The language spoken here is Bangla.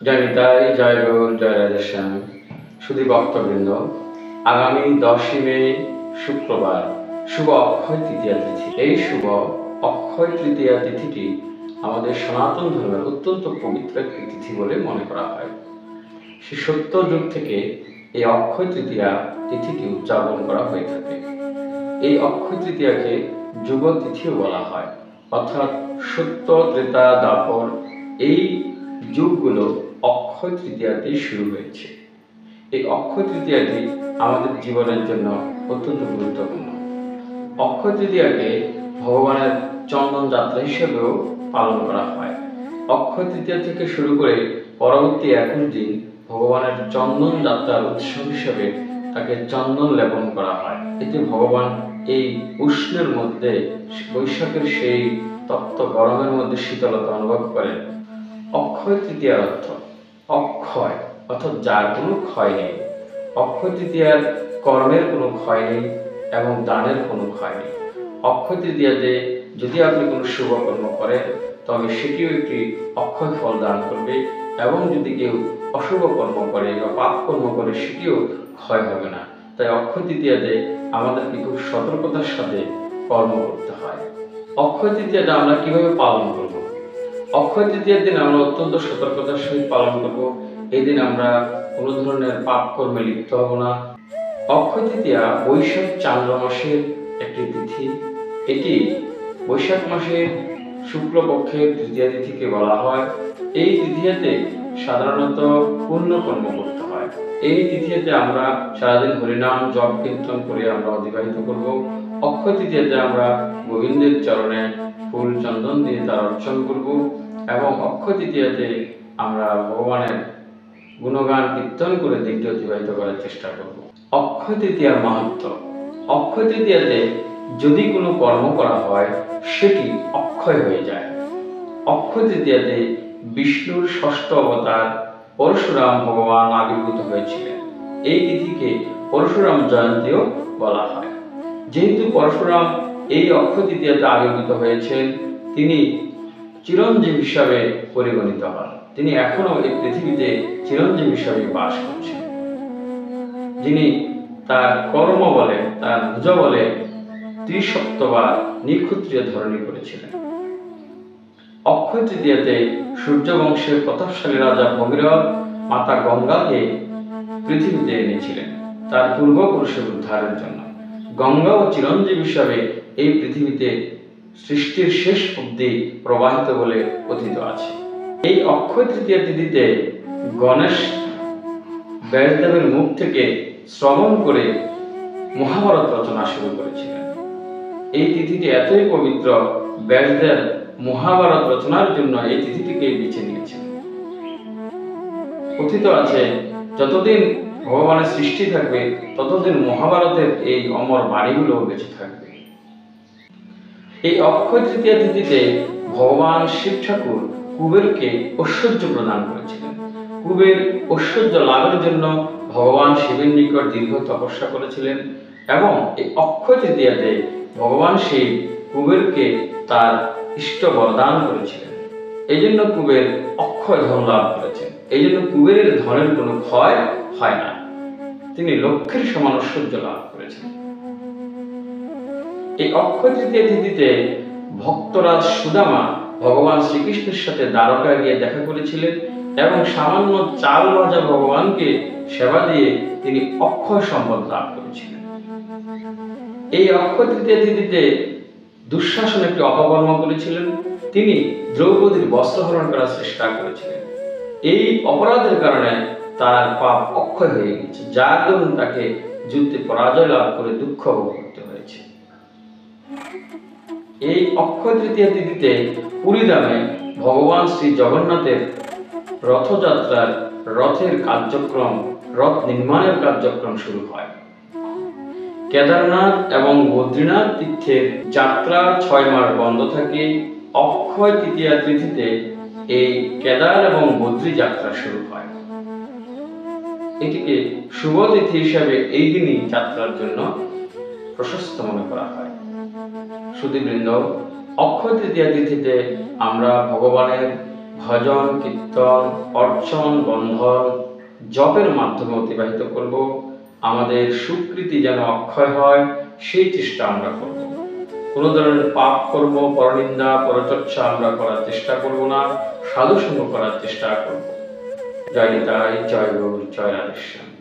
জনিতাই জয় গৌর জয় রাজেশ্যাম। শুধু ভক্তবৃন্দ, আগামী 10ই মে শুক্রবার শুভ অক্ষয় তৃতীয়া তিথি। এই শুভ অক্ষয় তৃতীয়া তিথিটি আমাদের সনাতন ধর্মের অত্যন্ত পবিত্র একটি তিথি বলে মনে করা হয়। সে সত্য যুগ থেকে এই অক্ষয় তৃতীয়া তিথিটি উদযাপন করা হয়ে থাকে। এই অক্ষয় তৃতীয়াকে যুগ তিথিও বলা হয়, অর্থাৎ সত্য, ত্রেতা, দ্বাপর এই যুগগুলো অক্ষয় তৃতীয়াতেই শুরু হয়েছে। এই অক্ষয় তৃতীয়াটি আমাদের জীবনের জন্য অত্যন্ত গুরুত্বপূর্ণ। অক্ষয় তৃতীয়াকে ভগবানের চন্দন যাত্রা হিসেবেও পালন করা হয়। অক্ষয় তৃতীয়া থেকে শুরু করে পরবর্তী 21 দিন ভগবানের চন্দন যাত্রার উৎসব হিসেবে তাকে চন্দন লেপন করা হয়। এতে ভগবান এই উষ্ণের মধ্যে, বৈশাখের সেই তপ্ত গরমের মধ্যে শীতলতা অনুভব করেন। অক্ষয় তৃতীয়ার অর্থ অক্ষয়, অর্থাৎ যার কোনো ক্ষয় নেই। অক্ষয় তৃতীয়ার কর্মের কোনো ক্ষয় নেই এবং দানের কোনো ক্ষয় নেই। অক্ষয় তৃতীয়াতে যদি আপনি কোনো শুভ কর্ম করেন তবে সেটিও একটি অক্ষয় ফল দান করবে, এবং যদি কেউ অশুভ কর্ম করে বা পাপ কর্ম করে সেটিও ক্ষয় হবে না। তাই অক্ষয় তৃতীয়াতে আমাদেরকে খুব সতর্কতার সাথে কর্ম করতে হয়। অক্ষয় তৃতীয়াটা আমরা কিভাবে পালন করব? অক্ষয় তৃতীয়ার দিন আমরা অত্যন্ত সতর্কতার সহিত পালন করব। এই দিন আমরা কোনো ধরনের পাপ কর্মে লিপ্ত হব না। অক্ষয় তৃতীয়া বৈশাখ চান্দ্র মাসের একটি তিথি। এটি বৈশাখ মাসের শুক্লপক্ষের তৃতীয়া তিথিকে বলা হয়। এই তিথিতে সাধারণত পুণ্য কর্ম করতে হয়। এই তিথিতে আমরা সারাদিন হরিনাম জপ কীর্তন করে আমরা অতিবাহিত করব। অক্ষয় তৃতীয়াতে আমরা গোবিন্দের চরণে ফুল চন্দন দিয়ে তার অর্চন করব, এবং অক্ষয় তৃতীয়াতে আমরা ভগবানের গুণগান কীর্তন করে দিনটি অতিবাহিত করার চেষ্টা করব। অক্ষয় তৃতীয়ার মাহাত্ম্য। অক্ষয় তৃতীয়াতে যদি কোনো কর্ম করা হয় সেটি অক্ষয় হয়ে যায়। অক্ষয় তৃতীয়াতে বিষ্ণুর ষষ্ঠ অবতার পরশুরাম ভগবান আবির্ভূত হয়েছিলেন। এই তিথিকে পরশুরাম জয়ন্তীও বলা হয়। যেহেতু পরশুরাম এই অক্ষয় তৃতীয়াতে আবির্ভূত হয়েছেন, তিনি চিরঞ্জীব হিসাবে পরিগণিত হন। তিনি এখনো এই পৃথিবীতে চিরঞ্জীব হিসাবে বাস করছেন, যিনি তার কর্ম বলে, তার ভুজ বলে 30 বার নিক্ষত্রিয় ধরনী করেছিলেন। অক্ষয় তৃতীয়াতে সূর্য বংশের প্রতাপশালী রাজা ভগীরথ মাতা গঙ্গাকে পৃথিবীতে এনেছিলেন তার পূর্বপুরুষের উদ্ধারের জন্য। গঙ্গা ও চিরঞ্জীব হিসাবে এই পৃথিবীতে সৃষ্টির শেষ অবধি প্রবাহিত বলে কথিত আছে। এই অক্ষয় তৃতীয়া তিথিতে গণেশ ব্যাসদেবের মুখ থেকে শ্রবণ করে মহাভারত রচনা শুরু করেছিলেন। এই তিথিটি এতই পবিত্র, ব্যাসদেব মহাভারত রচনার জন্য এই তিথিটিকে বেছে নিয়েছেন। কথিত আছে যতদিন ভগবানের সৃষ্টি থাকবে ততদিন মহাভারতের এই অমর বাণীগুলো বেঁচে থাকবে। এই অক্ষয় তৃতীয়া তিথিতে ভগবান শিব ঠাকুর কুবেরকে ঐশ্বর্য প্রদান করেছিলেন। কুবের ঐশ্বর্য লাভের জন্য ভগবান শিবের নিকট দীর্ঘ তপস্যা করেছিলেন, এবং এই অক্ষয় তৃতীয়াতে ভগবান শিব কুবেরকে তার ইষ্ট বরদান করেছিলেন। এই জন্য কুবের অক্ষয় ধন লাভ করেছেন। এই জন্য কুবেরের ধনের কোনো ক্ষয় হয় না, তিনি লক্ষ্মীর সমান ঐশ্বর্য লাভ করেছেন। এই অক্ষয় তৃতীয়া তিথিতে ভক্তরাজ সুদামা ভগবান শ্রীকৃষ্ণের সাথে দ্বারকায় গিয়ে দেখা করেছিলেন, এবং সামান্য চাল ভাজা ভগবানকে সেবা দিয়ে তিনি অক্ষয় সম্পদ লাভ করেছিলেন। এই অক্ষয় তৃতীয়া তিথিতে দুঃশাসন একটি অপকর্ম করেছিলেন। তিনি দ্রৌপদীর বস্ত্রহরণ করার চেষ্টা করেছিলেন। এই অপরাধের কারণে তার পাপ অক্ষয় হয়ে গেছে, যার দরুন তাকে যুদ্ধে পরাজয় লাভ করে দুঃখ ভোগ করতে হয়েছে। এই অক্ষয় তৃতীয়া তিথিতে পুরীধামে ভগবান শ্রী জগন্নাথের রথযাত্রার রথের কার্যক্রম, রথ নির্মাণের কার্যক্রম শুরু হয়। কেদারনাথ এবং বদ্রীনাথ তীর্থের যাত্রা 6 মাস বন্ধ থাকে। অক্ষয় তৃতীয়া তিথিতে এই কেদার এবং বদ্রী যাত্রা শুরু হয়। এটিকে শুভ তিথি হিসাবে এই দিনই যাত্রার জন্য প্রশস্ত মনে করা হয়। সুধীবৃন্দ, অক্ষয় তৃতীয়া তিথিতে আমরা ভগবানের ভজন কীর্তন অর্চন বন্ধন জপের মাধ্যমে অতিবাহিত করব। আমাদের সুকৃতি যেন অক্ষয় হয় সেই চেষ্টা আমরা করব। কোনো ধরনের পাপ কর্ম, পরনিন্দা, পরচর্চা আমরা করার চেষ্টা করব না, সাধুসঙ্গ করার চেষ্টা করব। জয় নিতাই, জয় গৌর, জয় রাধেশ্যাম।